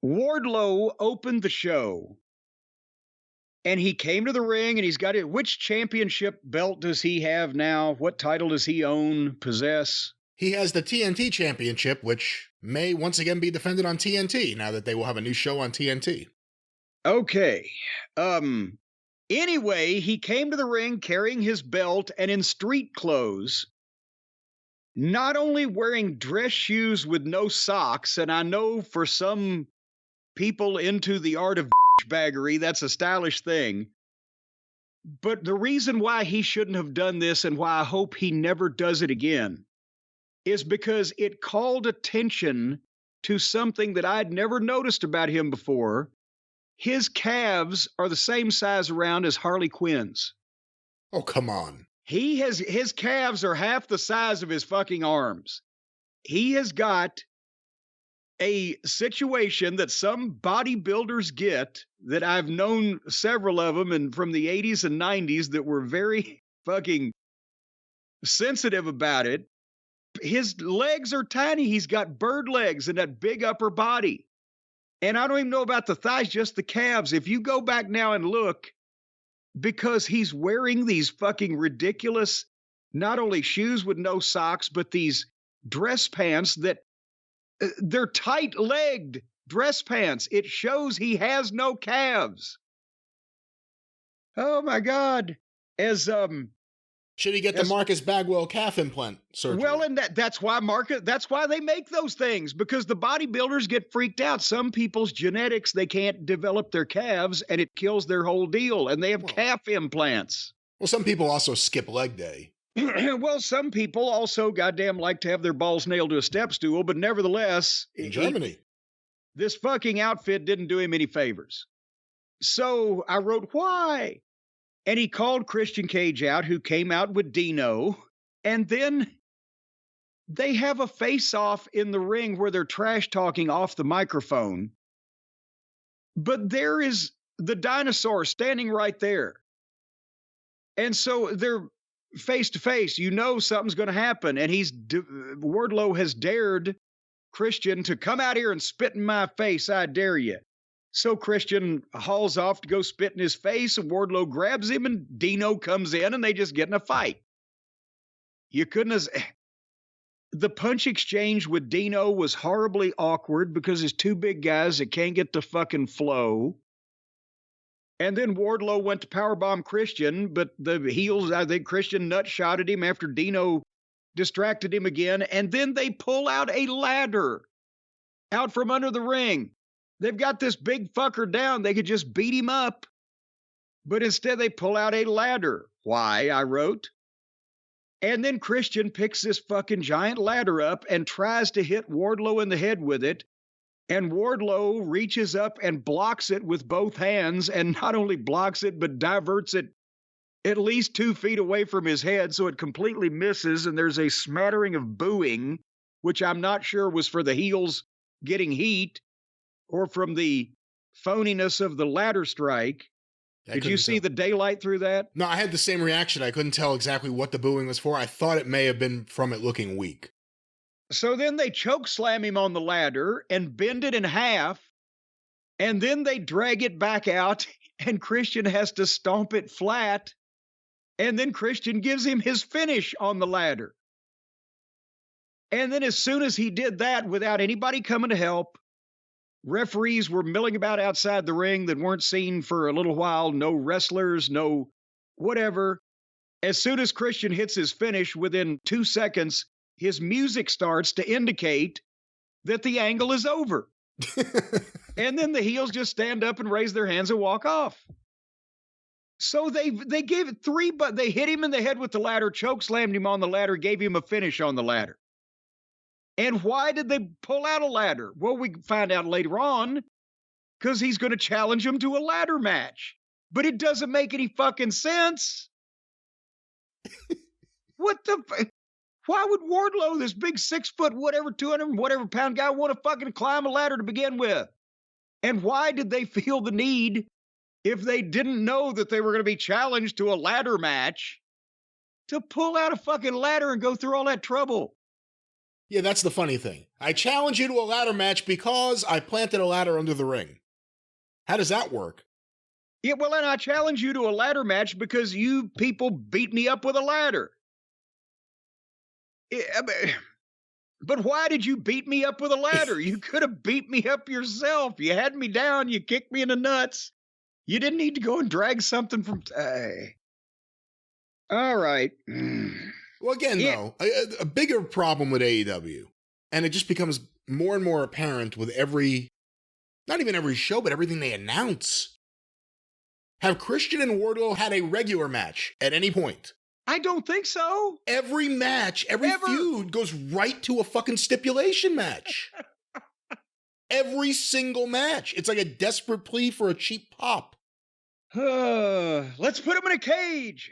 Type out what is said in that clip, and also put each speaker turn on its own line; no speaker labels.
Wardlow opened the show and he came to the ring and he's got it. Which championship belt does he have now? What title does he possess?
He has the TNT championship, which may once again be defended on TNT now that they will have a new show on TNT.
Okay. Anyway, he came to the ring carrying his belt and in street clothes, not only wearing dress shoes with no socks, and I know for some people into the art of baggery, that's a stylish thing. But the reason why he shouldn't have done this and why I hope he never does it again is because it called attention to something that I'd never noticed about him before. His calves are the same size around as Harley Quinn's.
Oh, come on.
His calves are half the size of his fucking arms. He has got a situation that some bodybuilders get that I've known several of them and from the 80s and 90s that were very fucking sensitive about it. His legs are tiny. He's got bird legs and that big upper body. And I don't even know about the thighs, just the calves. If you go back now and look, because he's wearing these fucking ridiculous, not only shoes with no socks, but these dress pants that they're tight-legged dress pants. It shows he has no calves. Oh my God.
Should he get the Marcus Bagwell calf implant surgery?
Well, and that's why they make those things, because the bodybuilders get freaked out. Some people's genetics, they can't develop their calves and it kills their whole deal. And they have calf implants.
Well, some people also skip leg day.
Well, some people also goddamn like to have their balls nailed to a step stool, but nevertheless,
in Germany,
this fucking outfit didn't do him any favors. So I wrote, why? And he called Christian Cage out, who came out with Dino. And then they have a face-off in the ring where they're trash-talking off the microphone. But there is the dinosaur standing right there. And so they're face-to-face. You know something's going to happen. And Wardlow has dared Christian to come out here and spit in my face. I dare you. So Christian hauls off to go spit in his face, and Wardlow grabs him, and Dino comes in, and they just get in a fight. You couldn't have... The punch exchange with Dino was horribly awkward because it's two big guys that can't get the fucking flow. And then Wardlow went to powerbomb Christian, but the heels, I think Christian nut-shotted him after Dino distracted him again, and then they pull out a ladder out from under the ring. They've got this big fucker down. They could just beat him up. But instead, they pull out a ladder. Why, I wrote. And then Christian picks this fucking giant ladder up and tries to hit Wardlow in the head with it. And Wardlow reaches up and blocks it with both hands. And not only blocks it, but diverts it at least 2 feet away from his head. So it completely misses. And there's a smattering of booing, which I'm not sure was for the heels getting heat, or from the phoniness of the ladder strike. Did you see the daylight through that?
No, I had the same reaction. I couldn't tell exactly what the booing was for. I thought it may have been from it looking weak.
So then they choke slam him on the ladder and bend it in half, and then they drag it back out, and Christian has to stomp it flat, and then Christian gives him his finish on the ladder. And then as soon as he did that, without anybody coming to help, referees were milling about outside the ring that weren't seen for a little while. No wrestlers, no whatever. As soon as Christian hits his finish, within 2 seconds, his music starts to indicate that the angle is over. And then the heels just stand up and raise their hands and walk off. So they gave it 3, but they hit him in the head with the ladder, choke slammed him on the ladder, gave him a finish on the ladder. And why did they pull out a ladder? Well, we find out later on, because he's going to challenge him to a ladder match. But it doesn't make any fucking sense. Why would Wardlow, this big 6 foot, whatever, 200 whatever pound guy, want to fucking climb a ladder to begin with? And why did they feel the need, if they didn't know that they were going to be challenged to a ladder match, to pull out a fucking ladder and go through all that trouble?
Yeah, that's the funny thing. I challenge you to a ladder match because I planted a ladder under the ring. How does that work?
Yeah, well, and I challenge you to a ladder match because you people beat me up with a ladder. But why did you beat me up with a ladder? You could have beat me up yourself. You had me down. You kicked me in the nuts. You didn't need to go and drag something from... all right.
Well, again, though, a bigger problem with AEW, and it just becomes more and more apparent with not even every show, but everything they announce. Have Christian and Wardlow had a regular match at any point?
I don't think so.
Every match, every feud goes right to a fucking stipulation match. Every single match. It's like a desperate plea for a cheap pop.
Let's put him in a cage.